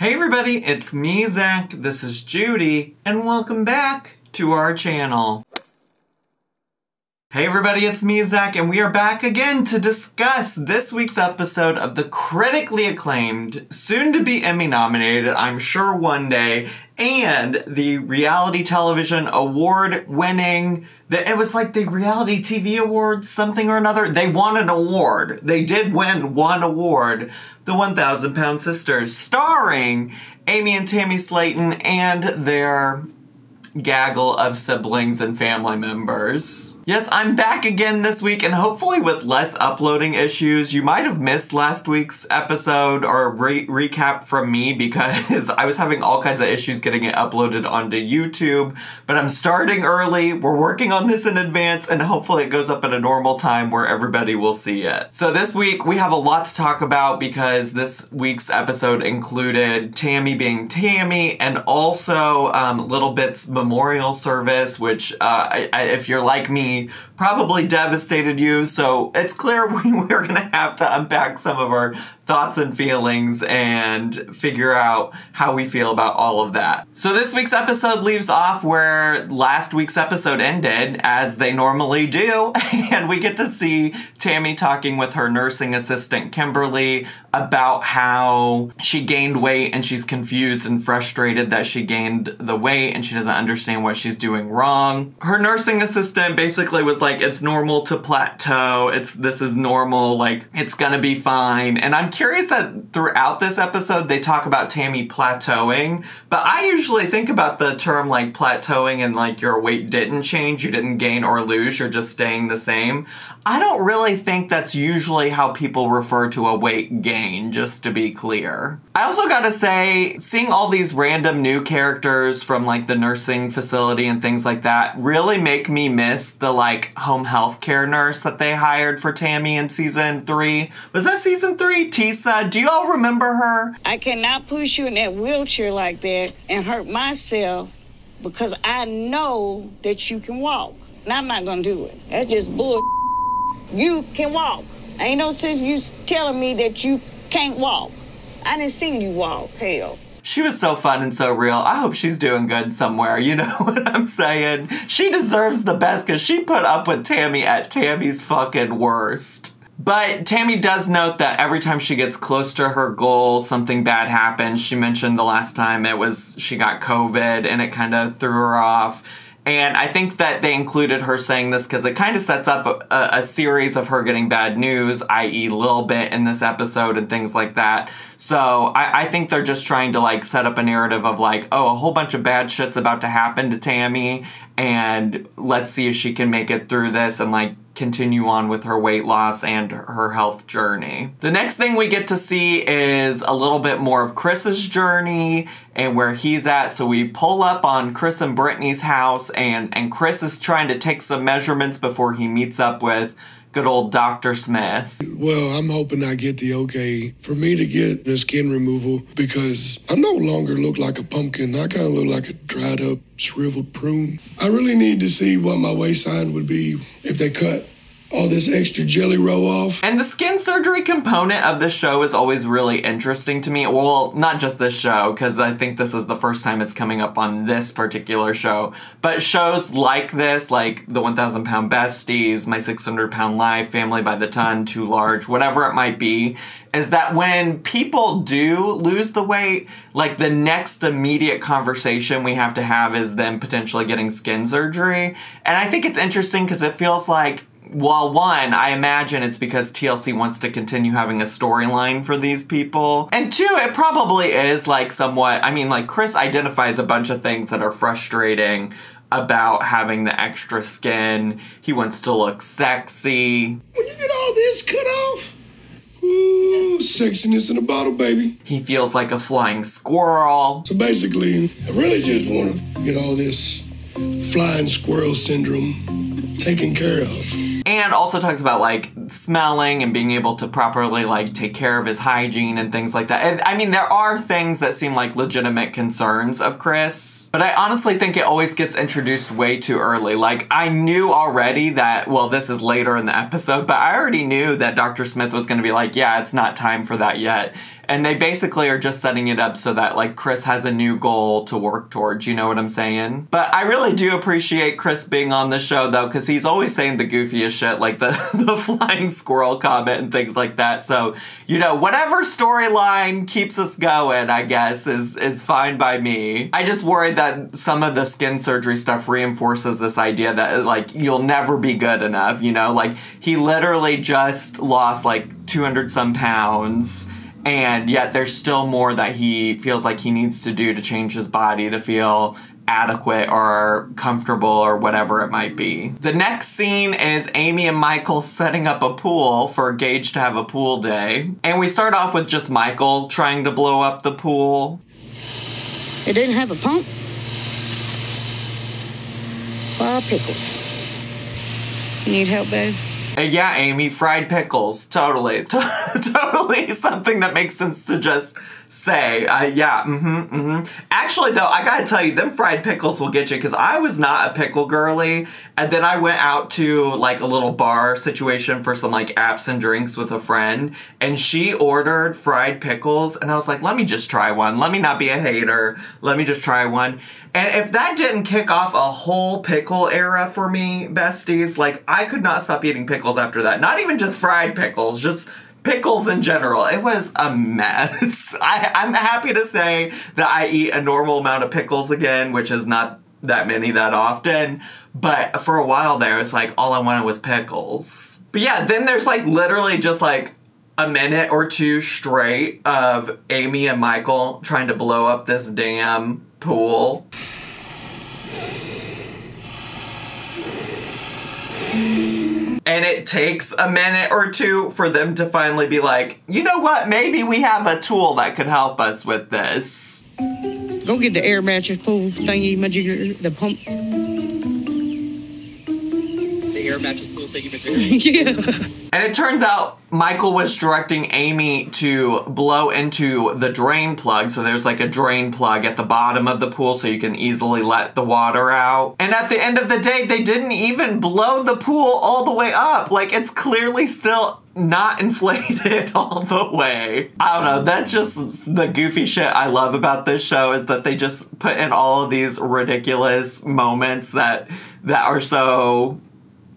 Hey everybody, it's me, Zach, this is Judy, and welcome back to our channel. Hey everybody, it's me, Zach, and we are back again to discuss this week's episode of the critically acclaimed, soon-to-be Emmy-nominated, I'm sure one day, and the reality television award-winning, it was like the reality TV awards, something or another. They won an award. They did win one award, the 1,000 Pound Sisters, starring Amy and Tammy Slayton and their gaggle of siblings and family members. Yes, I'm back again this week and hopefully with less uploading issues. You might have missed last week's episode or recap from me because I was having all kinds of issues getting it uploaded onto YouTube, but I'm starting early. We're working on this in advance and hopefully it goes up at a normal time where everybody will see it. So this week we have a lot to talk about because this week's episode included Tammy being Tammy and also Little Bit's memorial service, which if you're like me, probably devastated you, so it's clear we're gonna have to unpack some of our thoughts and feelings and figure out how we feel about all of that. So this week's episode leaves off where last week's episode ended, as they normally do, and we get to see Tammy talking with her nursing assistant Kimberly about how she gained weight and she's confused and frustrated that she gained the weight and she doesn't understand what she's doing wrong. Her nursing assistant basically was like, it's normal to plateau, this is normal, like, it's gonna be fine. And I'm curious that throughout this episode they talk about Tammy plateauing, but I usually think about the term like plateauing and like your weight didn't change, you didn't gain or lose, you're just staying the same. I don't really think that's usually how people refer to a weight gain, just to be clear. I also gotta say, seeing all these random new characters from like the nursing facility and things like that really make me miss the like home health care nurse that they hired for Tammy in season 3. Was that season 3? Tisa, do you all remember her? I cannot push you in that wheelchair like that and hurt myself because I know that you can walk. And I'm not gonna do it. That's just bull. You can walk. Ain't no sense you telling me that you can't walk. I didn't see you walk, hell. She was so fun and so real. I hope she's doing good somewhere, you know what I'm saying? She deserves the best because she put up with Tammy at Tammy's fucking worst. But Tammy does note that every time she gets close to her goal, something bad happens. She mentioned the last time she got COVID and it kind of threw her off. And I think that they included her saying this because it kind of sets up a series of her getting bad news, i.e. Lil Bit in this episode and things like that. So I think they're just trying to like set up a narrative of like, oh, a whole bunch of bad shit's about to happen to Tammy and let's see if she can make it through this and like continue on with her weight loss and her health journey. The next thing we get to see is a little bit more of Chris's journey and where he's at. So we pull up on Chris and Brittany's house and Chris is trying to take some measurements before he meets up with good old Dr. Smith. Well, I'm hoping I get the okay for me to get the skin removal because I no longer look like a pumpkin. I kind of look like a dried up, shriveled prune. I really need to see what my waistline would be if they cut all this extra jelly roll off. And the skin surgery component of this show is always really interesting to me. Well, not just this show, because I think this is the first time it's coming up on this particular show. But shows like this, like the 1,000 Pound Besties, My 600 Pound Life, Family by the Ton, Too Large, whatever it might be, is that when people do lose the weight, like the next immediate conversation we have to have is them potentially getting skin surgery. And I think it's interesting because it feels like, well, one, I imagine it's because TLC wants to continue having a storyline for these people. And two, it probably is like somewhat, I mean, like Chris identifies a bunch of things that are frustrating about having the extra skin. He wants to look sexy. When you get all this cut off, ooh, sexiness in a bottle, baby. He feels like a flying squirrel. So basically, I really just want to get all this flying squirrel syndrome taken care of. And also talks about like smelling and being able to properly like take care of his hygiene and things like that. And, I mean, there are things that seem like legitimate concerns of Chris, but I honestly think it always gets introduced way too early. Like, I knew already that, well, this is later in the episode, but I already knew that Dr. Smith was going to be like, yeah, it's not time for that yet. And they basically are just setting it up so that, like, Chris has a new goal to work towards, you know what I'm saying? But I really do appreciate Chris being on the show, though, because he's always saying the goofiest shit, like the flying squirrel comment and things like that. So, you know, whatever storyline keeps us going, I guess, is fine by me. I just worry that some of the skin surgery stuff reinforces this idea that, like, you'll never be good enough, you know? Like, he literally just lost, like, 200 some pounds, and yet there's still more that he feels like he needs to do to change his body to feel adequate or comfortable or whatever it might be. The next scene is Amy and Michael setting up a pool for Gage to have a pool day. And we start off with just Michael trying to blow up the pool. It didn't have a pump. Pickles. You need help, babe? Yeah, Amy, fried pickles. Totally. Totally something that makes sense to just say. Yeah, Actually, though, I gotta tell you, them fried pickles will get you, because I was not a pickle girly, and then I went out to, like, a little bar situation for some, like, apps and drinks with a friend, and she ordered fried pickles, and I was like, let me just try one. Let me not be a hater. Let me just try one. And if that didn't kick off a whole pickle era for me, besties, like, I could not stop eating pickles after that. Not even just fried pickles, just pickles in general. It was a mess. I'm happy to say that I eat a normal amount of pickles again, which is not that many that often. But for a while there, it's like all I wanted was pickles. But yeah, then there's like literally just like a minute or two straight of Amy and Michael trying to blow up this damn pool. And it takes a minute or two for them to finally be like, you know what, maybe we have a tool that could help us with this. Go get the air mattress pool thingy, majigger, the pump. The air mattress pool thingy, majigger? Yeah. And it turns out Michael was directing Amy to blow into the drain plug. So there's like a drain plug at the bottom of the pool so you can easily let the water out. And at the end of the day, they didn't even blow the pool all the way up. Like, it's clearly still not inflated all the way. I don't know, that's just the goofy shit I love about this show, is that they just put in all of these ridiculous moments that are so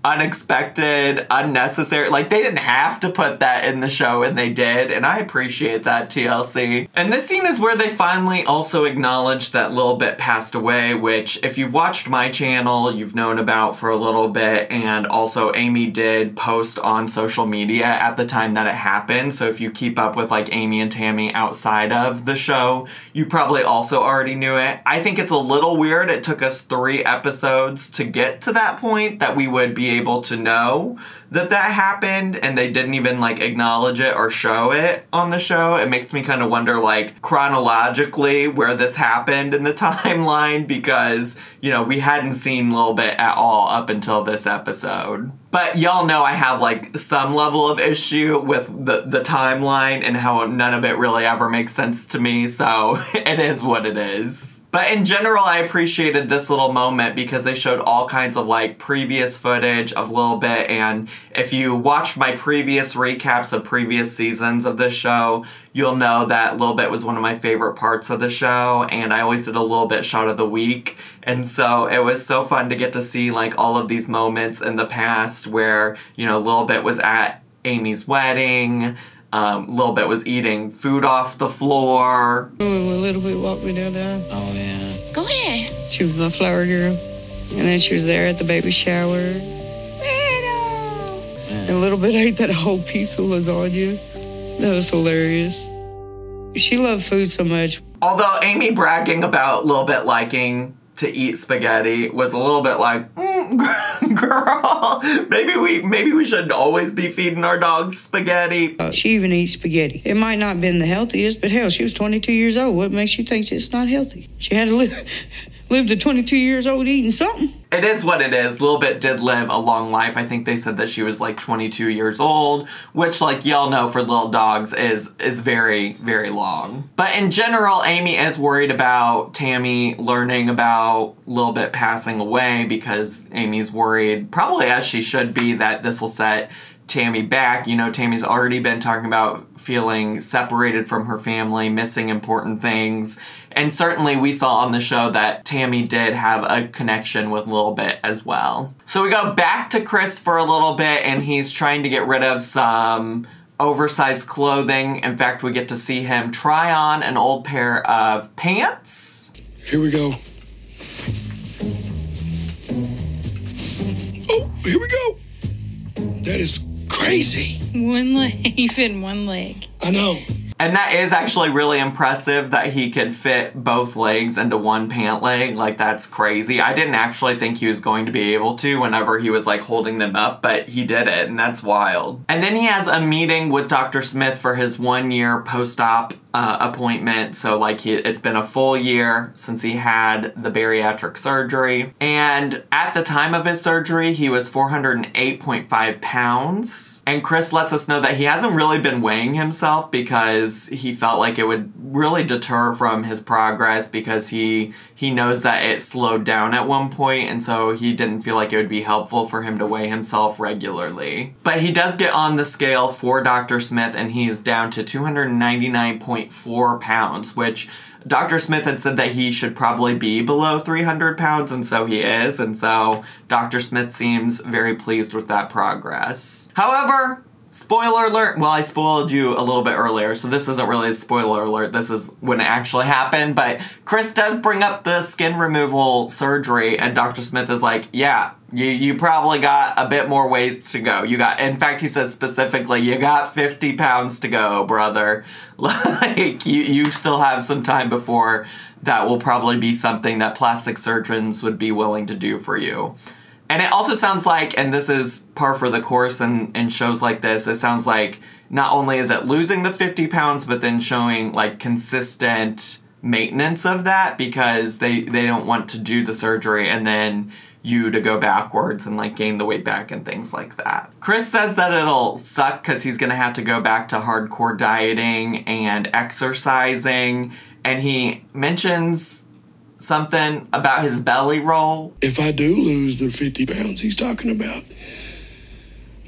unexpected, unnecessary. Like, they didn't have to put that in the show, and they did, and I appreciate that, TLC. And this scene is where they finally also acknowledge that Lil Bit passed away, which, if you've watched my channel, you've known about for a little bit, and also Amy did post on social media at the time that it happened, so if you keep up with, like, Amy and Tammy outside of the show, you probably also already knew it. I think it's a little weird. It took us 3 episodes to get to that point that we would be able to know that happened, and they didn't even like acknowledge it or show it on the show. It makes me kind of wonder, like, chronologically where this happened in the timeline, because, you know, we hadn't seen Lil Bit at all up until this episode. But y'all know I have like some level of issue with the timeline and how none of it really ever makes sense to me, so it is what it is. But in general, I appreciated this little moment because they showed all kinds of like previous footage of Lil Bit, and if you watched my previous recaps of previous seasons of this show, you'll know that Lil Bit was one of my favorite parts of the show, and I always did a Lil Bit shot of the week, and so it was so fun to get to see like all of these moments in the past where, you know, Lil Bit was at Amy's wedding, Lil Bit was eating food off the floor. A little bit walked me down there. Oh, yeah. Go ahead. She was my flower girl. And then she was there at the baby shower. And a little bit ate that whole piece of lasagna. That was hilarious. She loved food so much. Although Amy bragging about Lil Bit liking to eat spaghetti was a little bit like, girl, maybe we shouldn't always be feeding our dogs spaghetti. She even eats spaghetti. It might not have been the healthiest, but hell, she was 22 years old. What makes you think it's not healthy? She had to live to 22 years old eating something. It is what it is. Lil Bit did live a long life. I think they said that she was like 22 years old, which, like y'all know, for little dogs is very, very long. But in general, Amy is worried about Tammy learning about Lil Bit passing away, because Amy's worried, probably as she should be, that this will set Tammy back. You know, Tammy's already been talking about feeling separated from her family, missing important things. And certainly we saw on the show that Tammy did have a connection with Lil Bit as well. So we go back to Chris for a little bit, and he's trying to get rid of some oversized clothing. In fact, we get to see him try on an old pair of pants. Here we go. Oh, here we go. That is crazy. One leg. You fit in one leg. I know. And that is actually really impressive that he could fit both legs into one pant leg. Like, that's crazy. I didn't actually think he was going to be able to whenever he was like holding them up, but he did it, and that's wild. And then he has a meeting with Dr. Smith for his 1-year post-op appointment. So like it's been a full year since he had the bariatric surgery. And at the time of his surgery, he was 408.5 pounds. And Chris lets us know that he hasn't really been weighing himself because he felt like it would really deter from his progress, because he knows that it slowed down at one point, and so he didn't feel like it would be helpful for him to weigh himself regularly. But he does get on the scale for Dr. Smith, and he's down to 299.4 pounds, which Dr. Smith had said that he should probably be below 300 pounds, and so he is, and so Dr. Smith seems very pleased with that progress. However, spoiler alert, well, I spoiled you a little bit earlier, so this isn't really a spoiler alert, this is when it actually happened, but Chris does bring up the skin removal surgery, and Dr. Smith is like, yeah, you probably got a bit more ways to go. You got, in fact, he says specifically, you got 50 pounds to go, brother. Like, you still have some time before that will probably be something that plastic surgeons would be willing to do for you. And it also sounds like, and this is par for the course in shows like this, it sounds like not only is it losing the 50 pounds, but then showing like consistent maintenance of that, because they don't want to do the surgery and then you to go backwards and like gain the weight back and things like that. Chris says that it'll suck because he's gonna have to go back to hardcore dieting and exercising, and he mentions something about his belly roll. If I do lose the 50 pounds he's talking about,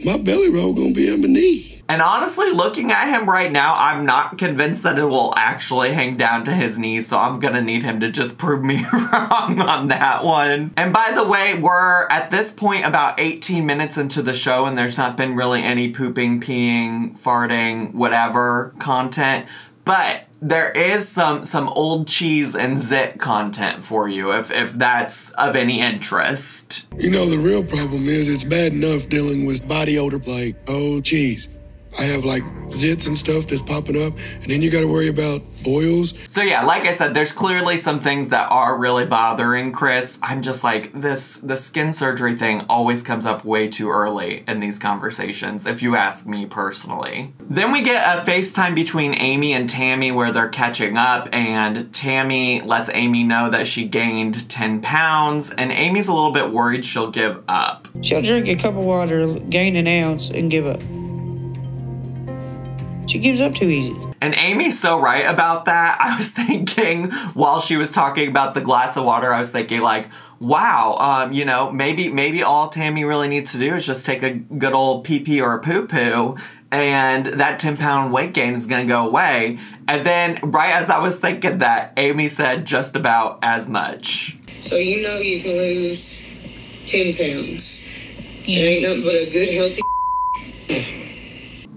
my belly roll gonna be at my knee. And honestly, looking at him right now, I'm not convinced that it will actually hang down to his knees, so I'm gonna need him to just prove me wrong on that one. And by the way, we're at this point about 18 minutes into the show, and there's not been really any pooping, peeing, farting, whatever content, but there is some old cheese and zit content for you if that's of any interest. You know, the real problem is it's bad enough dealing with body odor like, oh, geez, I have like zits and stuff that's popping up, and then you gotta worry about boils. So yeah, like I said, there's clearly some things that are really bothering Chris. I'm just like, the skin surgery thing always comes up way too early in these conversations, if you ask me personally. Then we get a FaceTime between Amy and Tammy where they're catching up, and Tammy lets Amy know that she gained 10 pounds, and Amy's a little bit worried she'll give up. She'll drink a cup of water, gain an ounce, and give up. She gives up too easy. And Amy's so right about that. I was thinking, while she was talking about the glass of water, I was thinking like, wow, you know, maybe all Tammy really needs to do is just take a good old pee-pee or a poo-poo, and that 10-pound weight gain is gonna go away. And then, right as I was thinking that, Amy said just about as much. So you know you can lose 10 pounds. Yeah. It ain't nothing but a good, healthy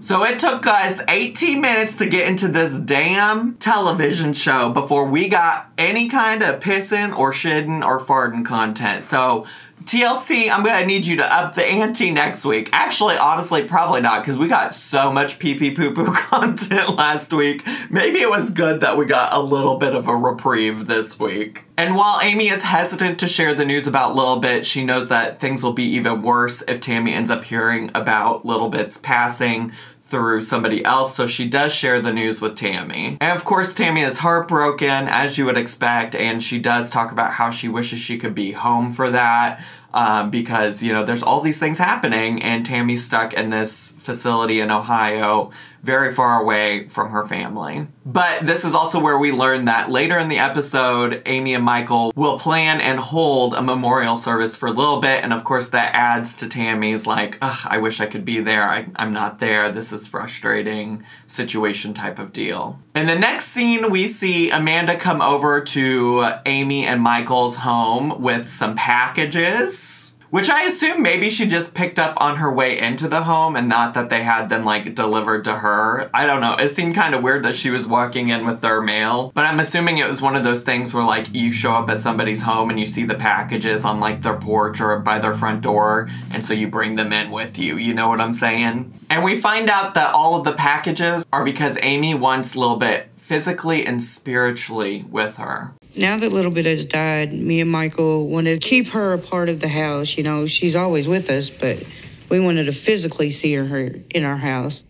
So it took us 18 minutes to get into this damn television show before we got any kind of pissing or shitting or farting content. So TLC, I'm gonna need you to up the ante next week. Actually, honestly, probably not, because we got so much pee-pee poo-poo content last week. Maybe it was good that we got a little bit of a reprieve this week. And while Amy is hesitant to share the news about Lil Bit, she knows that things will be even worse if Tammy ends up hearing about Lil Bit's passing through somebody else, so she does share the news with Tammy. And of course, Tammy is heartbroken, as you would expect, and she does talk about how she wishes she could be home for that. because, you know, there's all these things happening and Tammy's stuck in this facility in Ohio, very far away from her family. But this is also where we learn that later in the episode, Amy and Michael will plan and hold a memorial service for a little bit, and of course that adds to Tammy's like, ugh, I wish I could be there, I'm not there, this is frustrating situation type of deal. In the next scene, we see Amanda come over to Amy and Michael's home with some packages, which I assume maybe she just picked up on her way into the home and not that they had them like delivered to her. I don't know. It seemed kind of weird that she was walking in with their mail, but I'm assuming it was one of those things where like you show up at somebody's home and you see the packages on like their porch or by their front door, and so you bring them in with you. You know what I'm saying? And we find out that all of the packages are because Amy wants a little bit physically and spiritually with her. Now that Little Bit has died, me and Michael wanted to keep her a part of the house. You know, she's always with us, but we wanted to physically see her in our house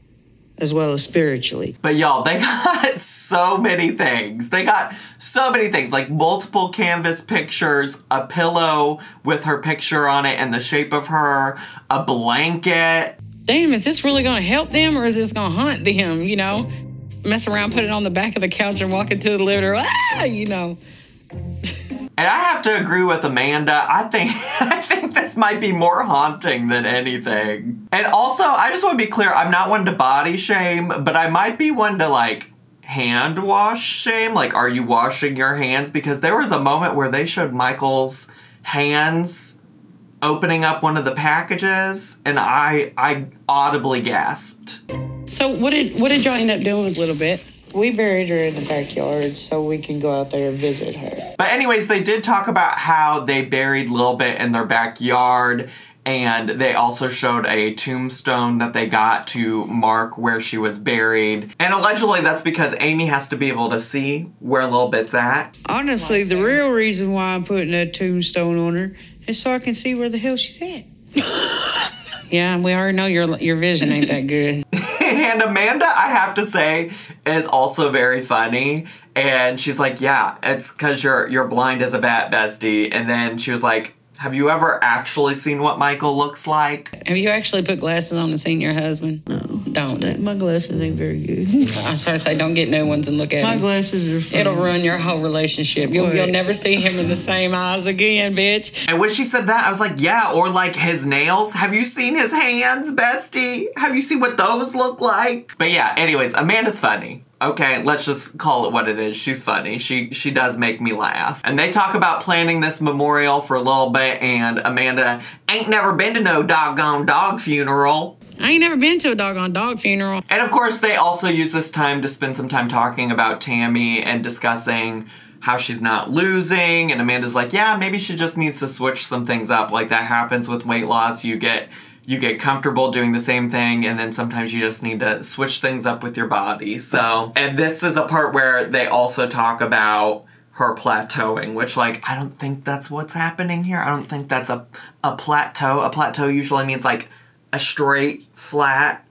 as well as spiritually. But y'all, they got so many things. They got so many things, like multiple canvas pictures, a pillow with her picture on it and the shape of her, a blanket. Damn, is this really gonna help them or is this gonna haunt them, you know? Mess around, put it on the back of the couch and walk into the living room, you know. And I have to agree with Amanda. I think this might be more haunting than anything. And also, I just want to be clear, I'm not one to body shame, but I might be one to like hand wash shame. Like, are you washing your hands? Because there was a moment where they showed Michael's hands opening up one of the packages, and I audibly gasped. So what did y'all end up doing with Little Bit? We buried her in the backyard so we can go out there and visit her. But anyways, they did talk about how they buried Lil Bit in their backyard, and they also showed a tombstone that they got to mark where she was buried. And allegedly that's because Amy has to be able to see where Lil Bit's at. Honestly, the real reason why I'm putting that tombstone on her is so I can see where the hell she's at. Yeah, we already know your vision ain't that good. And Amanda, I have to say, is also very funny. And she's like, yeah, it's because you're blind as a bat, bestie. And then she was like, have you ever actually seen what Michael looks like? Have you actually put glasses on and seen your husband? No. Don't. My glasses ain't very good. I'm sorry to say, don't get new ones and look at My them. glasses are fine. It'll ruin your whole relationship. You'll never see him in the same eyes again, bitch. And when she said that, I was like, yeah, or like his nails. Have you seen his hands, bestie? Have you seen what those look like? But yeah, anyways, Amanda's funny. Okay, let's just call it what it is. She's funny. She does make me laugh. And they talk about planning this memorial for a little bit, and Amanda ain't never been to no doggone dog funeral. I ain't never been to a doggone dog funeral. And of course, they also use this time to spend some time talking about Tammy and discussing how she's not losing. And Amanda's like, yeah, maybe she just needs to switch some things up. Like that happens with weight loss. You get comfortable doing the same thing, and then sometimes you just need to switch things up with your body. So, and this is a part where they also talk about her plateauing, which, like, I don't think that's what's happening here. I don't think that's a plateau. A plateau usually means like a straight, flat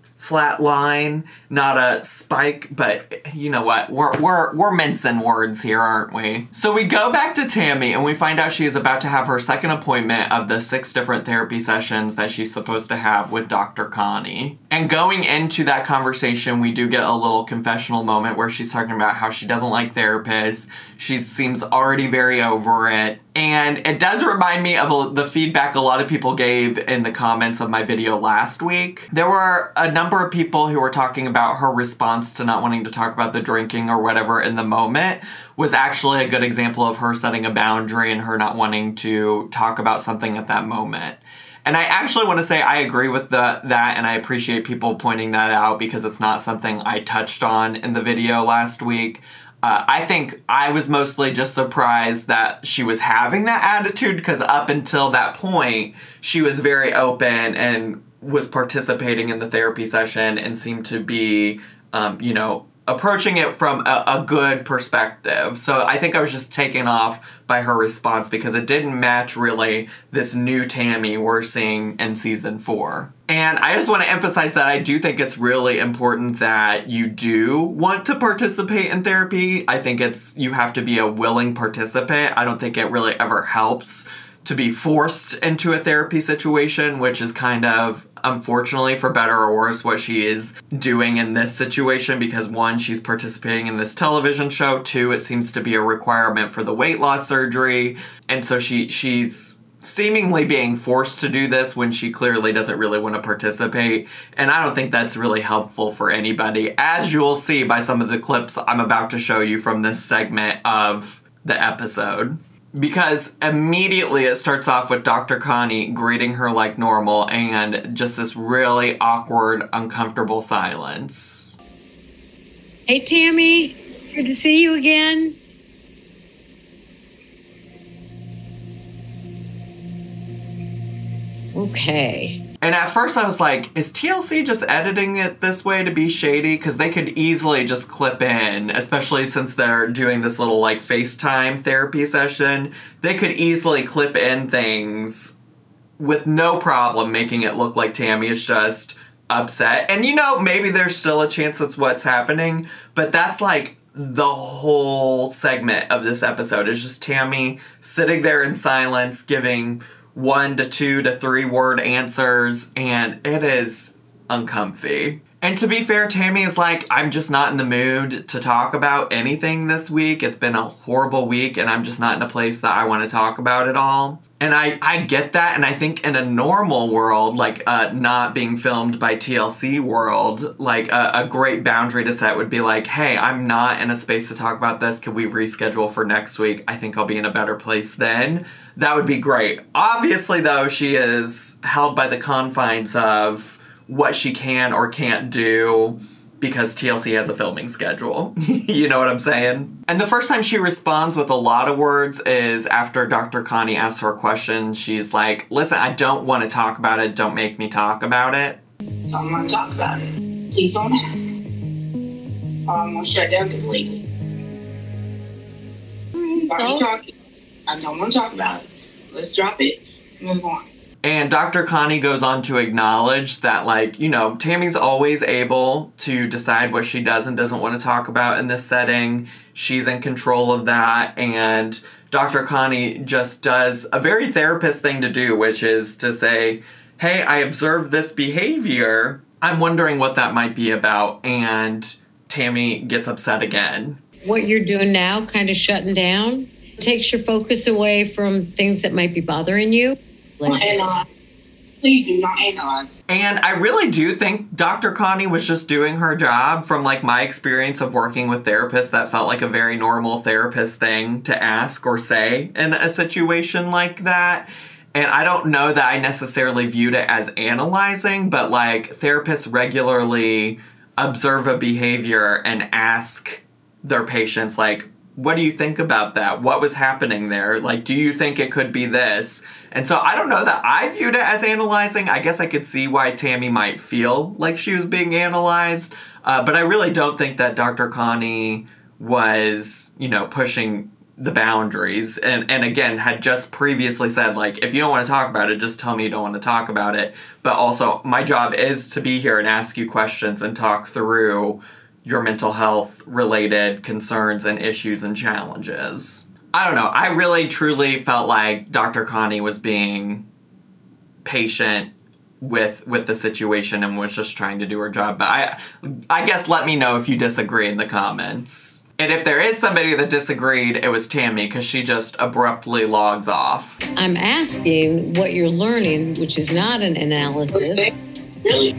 line, not a spike, but you know what? We're mincing words here, aren't we? So we go back to Tammy and we find out she is about to have her second appointment of the 6 different therapy sessions that she's supposed to have with Dr. Connie. And going into that conversation, we do get a little confessional moment where she's talking about how she doesn't like therapists. She seems already very over it. And it does remind me of the feedback a lot of people gave in the comments of my video last week. There were a number of people who were talking about her response to not wanting to talk about the drinking or whatever in the moment was actually a good example of her setting a boundary and her not wanting to talk about something at that moment. And I actually want to say I agree with that, and I appreciate people pointing that out because it's not something I touched on in the video last week. I think I was mostly just surprised that she was having that attitude because up until that point, she was very open and was participating in the therapy session and seemed to be, you know, approaching it from a good perspective. So I think I was just taken off by her response because it didn't match really this new Tammy we're seeing in season 4. And I just want to emphasize that I do think it's really important that you do want to participate in therapy. I think you have to be a willing participant. I don't think it really ever helps to be forced into a therapy situation, which is kind of, unfortunately, for better or worse, what she is doing in this situation, because one, she's participating in this television show, two, it seems to be a requirement for the weight loss surgery, and so she's seemingly being forced to do this when she clearly doesn't really want to participate, and I don't think that's really helpful for anybody, as you'll see by some of the clips I'm about to show you from this segment of the episode. Because immediately it starts off with Dr. Connie greeting her like normal and just this really awkward, uncomfortable silence. Hey, Tammy. Good to see you again. Okay. And at first I was like, is TLC just editing it this way to be shady? Because they could easily just clip in, especially since they're doing this little like FaceTime therapy session. They could easily clip in things with no problem making it look like Tammy is just upset. And you know, maybe there's still a chance that's what's happening, but that's like the whole segment of this episode is just Tammy sitting there in silence, giving 1 to 2 to 3 word answers, and it is uncomfy. And to be fair, Tammy is like, I'm just not in the mood to talk about anything this week. It's been a horrible week, and I'm just not in a place that I want to talk about it all. And I get that, and I think in a normal world, like not being filmed by TLC world, like a great boundary to set would be like, hey, I'm not in a space to talk about this. Can we reschedule for next week? I think I'll be in a better place then. That would be great. Obviously, though, she is held by the confines of what she can or can't do because TLC has a filming schedule. You know what I'm saying? And the first time she responds with a lot of words is after Dr. Connie asks her a question. She's like, listen, I don't want to talk about it. Don't make me talk about it. Don't want to talk about it. Please don't ask. Or I'm going to shut down completely. Talking. I don't want to talk about it. Let's drop it and move on. And Dr. Connie goes on to acknowledge that, like, you know, Tammy's always able to decide what she does and doesn't want to talk about in this setting. She's in control of that. And Dr. Connie just does a very therapist thing to do, which is to say, hey, I observed this behavior. I'm wondering what that might be about. And Tammy gets upset again. What you're doing now, kind of shutting down, takes your focus away from things that might be bothering you. Don't analyze. Please do not analyze. And I really do think Dr. Connie was just doing her job. From like my experience of working with therapists, that felt like a very normal therapist thing to ask or say in a situation like that. And I don't know that I necessarily viewed it as analyzing, but like therapists regularly observe a behavior and ask their patients, like, what do you think about that? What was happening there? Like, do you think it could be this? And so I don't know that I viewed it as analyzing. I guess I could see why Tammy might feel like she was being analyzed. But I really don't think that Dr. Connie was, you know, pushing the boundaries. And again, had just previously said, like, if you don't want to talk about it, just tell me you don't want to talk about it. But also, my job is to be here and ask you questions and talk through your mental health related concerns and issues and challenges. I don't know. I really truly felt like Dr. Connie was being patient with the situation and was just trying to do her job. But I guess let me know if you disagree in the comments. And if there is somebody that disagreed, it was Tammy, because she just abruptly logs off. I'm asking what you're learning, which is not an analysis. Really?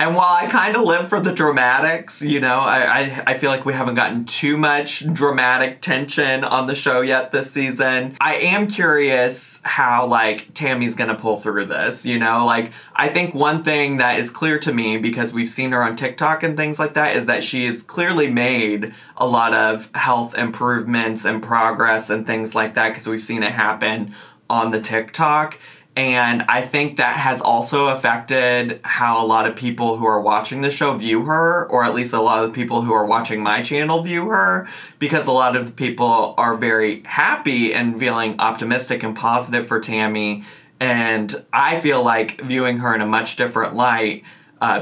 And while I kind of live for the dramatics, you know, I feel like we haven't gotten too much dramatic tension on the show yet this season. I am curious how, like, Tammy's gonna pull through this, you know? Like, I think one thing that is clear to me, because we've seen her on TikTok and things like that, is that she has clearly made a lot of health improvements and progress and things like that, because we've seen it happen on the TikTok. And I think that has also affected how a lot of people who are watching the show view her, or at least a lot of the people who are watching my channel view her, because a lot of the people are very happy and feeling optimistic and positive for Tammy. And I feel like viewing her in a much different light,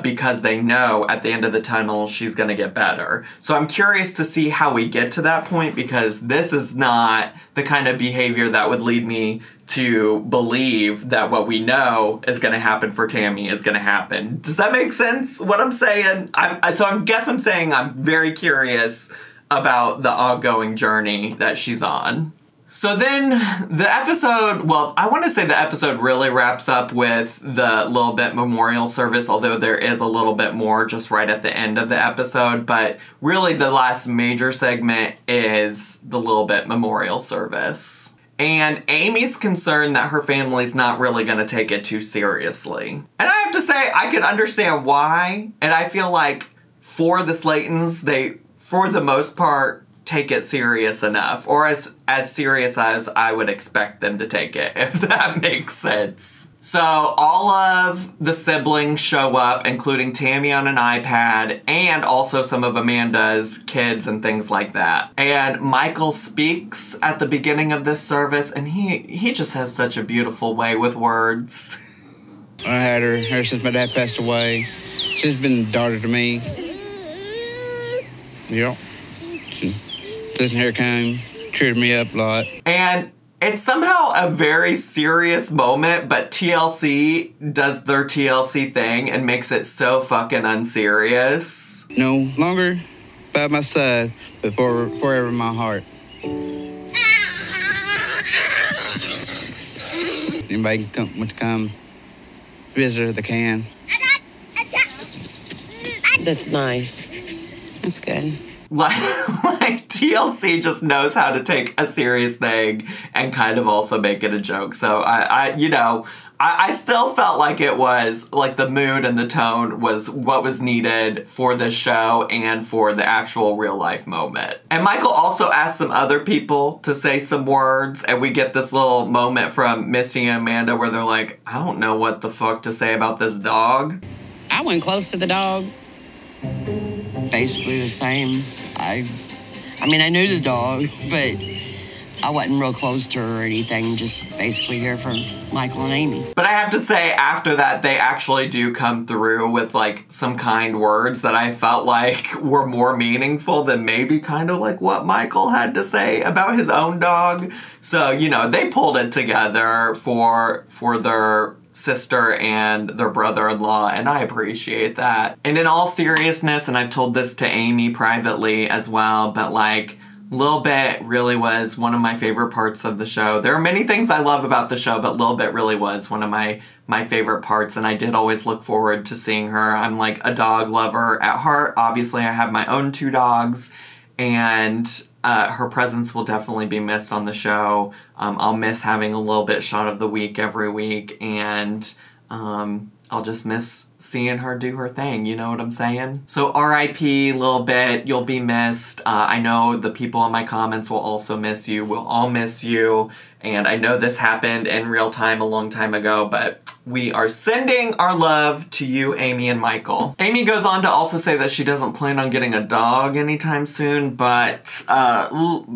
because they know at the end of the tunnel she's going to get better. So I'm curious to see how we get to that point, because this is not the kind of behavior that would lead me to believe that what we know is going to happen for Tammy is going to happen. Does that make sense, what I'm saying? I'm saying I'm very curious about the ongoing journey that she's on. So then the episode, well, I want to say the episode really wraps up with the Little Bit memorial service, although there is a little bit more just right at the end of the episode. But really the last major segment is the Little Bit memorial service. And Amy's concerned that her family's not really going to take it too seriously. And I have to say, I can understand why. And I feel like for the Slaytons, they, for the most part, take it serious enough, or as serious as I would expect them to take it, if that makes sense. So all of the siblings show up, including Tammy on an iPad, and also some of Amanda's kids and things like that. And Michael speaks at the beginning of this service, and he just has such a beautiful way with words. I had her ever since my dad passed away. She's been a daughter to me. Yep. Doesn't hair comb, treated me up a lot. And it's somehow a very serious moment, but TLC does their TLC thing and makes it so fucking unserious. No longer by my side, but forever in my heart. Anybody want to come visit her, they can. That's nice. That's good. Like TLC just knows how to take a serious thing and kind of also make it a joke. So I still felt like it was, like, the mood and the tone was what was needed for this show and for the actual real life moment. And Michael also asked some other people to say some words, and we get this little moment from Misty and Amanda where they're like, I don't know what the fuck to say about this dog. I went close to the dog. Basically the same. I mean, I knew the dog, but I wasn't real close to her or anything. Just basically here for Michael and Amy. But I have to say, after that, they actually do come through with, like, some kind words that I felt like were more meaningful than maybe kind of like what Michael had to say about his own dog. So, you know, they pulled it together for their sister and their brother-in-law, and I appreciate that. And in all seriousness, and I've told this to Amy privately as well, but, like, Lil Bit really was one of my favorite parts of the show. There are many things I love about the show, but Lil Bit really was one of my favorite parts, and I did always look forward to seeing her. I'm, like, a dog lover at heart. Obviously, I have my own 2 dogs, and her presence will definitely be missed on the show. I'll miss having a Little Bit shot of the week every week, and I'll just miss seeing her do her thing, you know what I'm saying? So R.I.P. Lil Bit, you'll be missed. I know the people in my comments will also miss you. We'll all miss you. And I know this happened in real time a long time ago, but we are sending our love to you, Amy and Michael. Amy goes on to also say that she doesn't plan on getting a dog anytime soon, but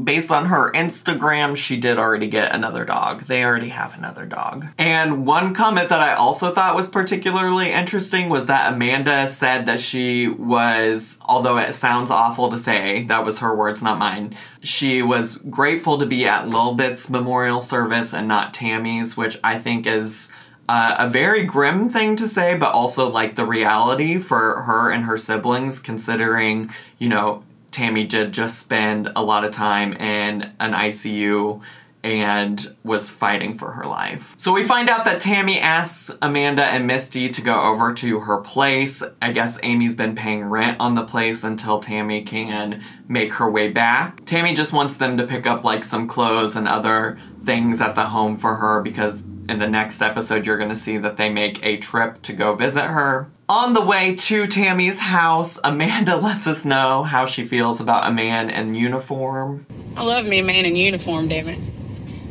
based on her Instagram, she did already get another dog. They already have another dog. And one comment that I also thought was particularly interesting was that Amanda said that she was, although it sounds awful to say, that was her words, not mine, she was grateful to be at Lil Bit's memorial service and not Tammy's, which I think is a very grim thing to say, but also, like, the reality for her and her siblings, considering, you know, Tammy did just spend a lot of time in an ICU and was fighting for her life. So we find out that Tammy asks Amanda and Misty to go over to her place. I guess Amy's been paying rent on the place until Tammy can make her way back. Tammy just wants them to pick up, like, some clothes and other things at the home for her, because in the next episode you're gonna see that they make a trip to go visit her. On the way to Tammy's house, Amanda lets us know how she feels about a man in uniform. I love me a man in uniform, damn it.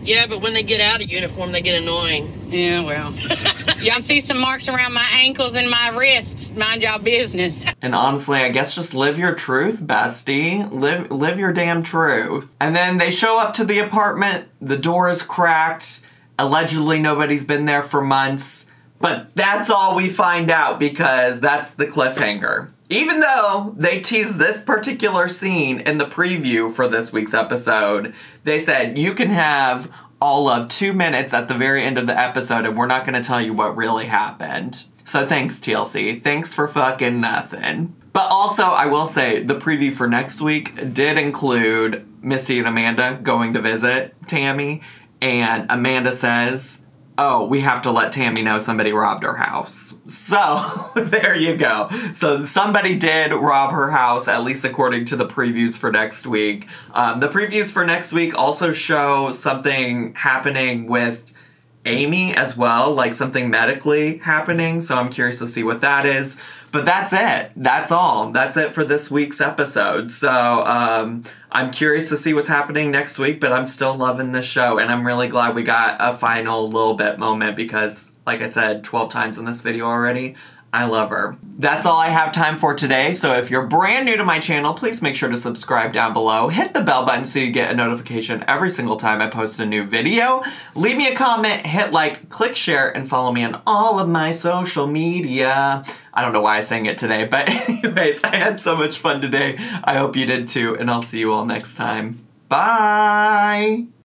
Yeah, but when they get out of uniform, they get annoying. Yeah, well. Y'all see some marks around my ankles and my wrists. Mind y'all business. And honestly, I guess just live your truth, bestie. Live your damn truth. And then they show up to the apartment. The door is cracked. Allegedly, nobody's been there for months. But that's all we find out because that's the cliffhanger. Even though they teased this particular scene in the preview for this week's episode, they said you can have all of 2 minutes at the very end of the episode and we're not going to tell you what really happened. So thanks, TLC. Thanks for fucking nothing. But also, I will say, the preview for next week did include Misty and Amanda going to visit Tammy, and Amanda says, oh, we have to let Tammy know somebody robbed her house. So, there you go. So, somebody did rob her house, at least according to the previews for next week. The previews for next week also show something happening with Amy as well, like something medically happening, so I'm curious to see what that is. But that's it. That's all. That's it for this week's episode. So, I'm curious to see what's happening next week, but I'm still loving this show, and I'm really glad we got a final little bit moment because, like I said 12 times in this video already, I love her. That's all I have time for today, so if you're brand new to my channel, please make sure to subscribe down below. Hit the bell button so you get a notification every single time I post a new video. Leave me a comment, hit like, click share, and follow me on all of my social media. I don't know why I sang it today, but anyways, I had so much fun today. I hope you did too, and I'll see you all next time. Bye!